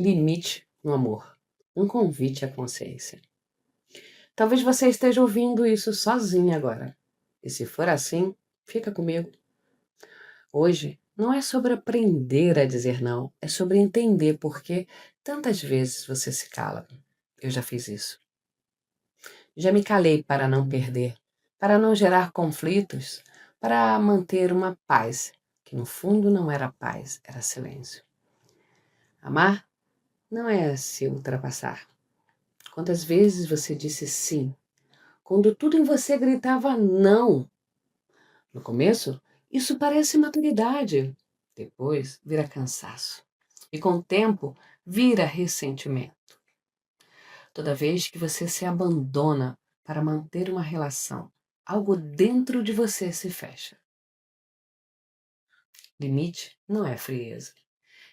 Limite no amor. Um convite à consciência. Talvez você esteja ouvindo isso sozinho agora. E se for assim, fica comigo. Hoje não é sobre aprender a dizer não, é sobre entender por que tantas vezes você se cala. Eu já fiz isso. Já me calei para não perder, para não gerar conflitos, para manter uma paz, que no fundo não era paz, era silêncio. Amar não é se ultrapassar. Quantas vezes você disse sim, quando tudo em você gritava não? No começo, isso parece maturidade. Depois, vira cansaço. E com o tempo, vira ressentimento. Toda vez que você se abandona para manter uma relação, algo dentro de você se fecha. Limite não é frieza.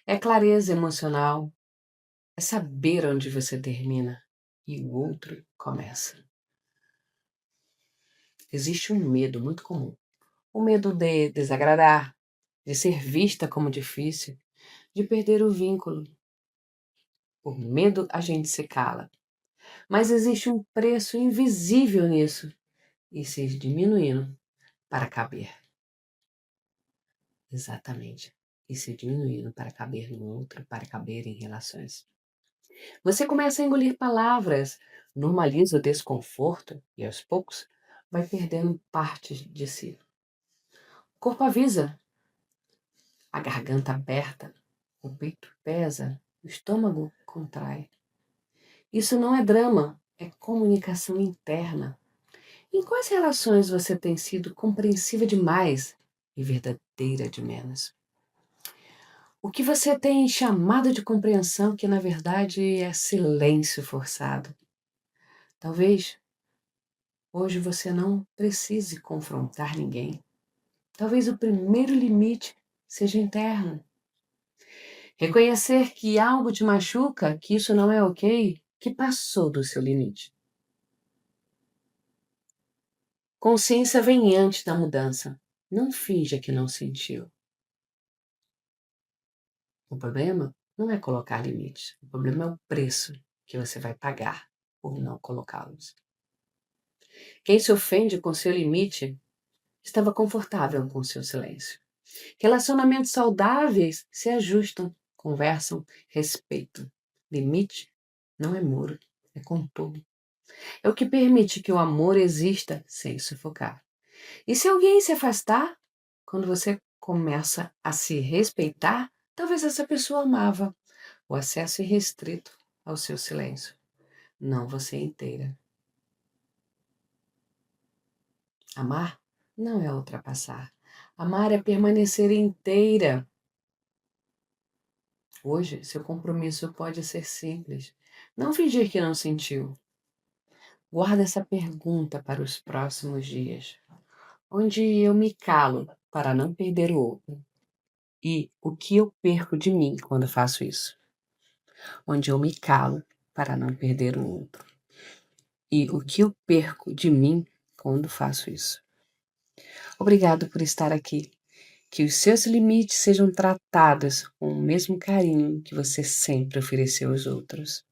É clareza emocional. É saber onde você termina e o outro começa. Existe um medo muito comum. O medo de desagradar, de ser vista como difícil, de perder o vínculo. Por medo a gente se cala. Mas existe um preço invisível nisso e se diminuindo para caber. Exatamente. E se diminuindo para caber no outro, para caber em relações. Você começa a engolir palavras, normaliza o desconforto e aos poucos vai perdendo partes de si. O corpo avisa, a garganta aberta, o peito pesa, o estômago contrai. Isso não é drama, é comunicação interna. Em quais relações você tem sido compreensiva demais e verdadeira de menos? O que você tem chamado de compreensão que na verdade é silêncio forçado? Talvez hoje você não precise confrontar ninguém. Talvez o primeiro limite seja interno. Reconhecer que algo te machuca, que isso não é ok, que passou do seu limite. Consciência vem antes da mudança. Não finja que não sentiu. O problema não é colocar limites. O problema é o preço que você vai pagar por não colocá-los. Quem se ofende com seu limite estava confortável com seu silêncio. Relacionamentos saudáveis se ajustam, conversam, respeitam. Limite não é muro, é contorno. É o que permite que o amor exista sem sufocar. E se alguém se afastar, quando você começa a se respeitar, talvez essa pessoa amava o acesso irrestrito ao seu silêncio, não você inteira. Amar não é ultrapassar. Amar é permanecer inteira. Hoje, seu compromisso pode ser simples. Não fingir que não sentiu. Guarda essa pergunta para os próximos dias. Onde eu me calo para não perder o outro? E o que eu perco de mim quando faço isso? Onde eu me calo para não perder o outro? E o que eu perco de mim quando faço isso? Obrigado por estar aqui. Que os seus limites sejam tratados com o mesmo carinho que você sempre ofereceu aos outros.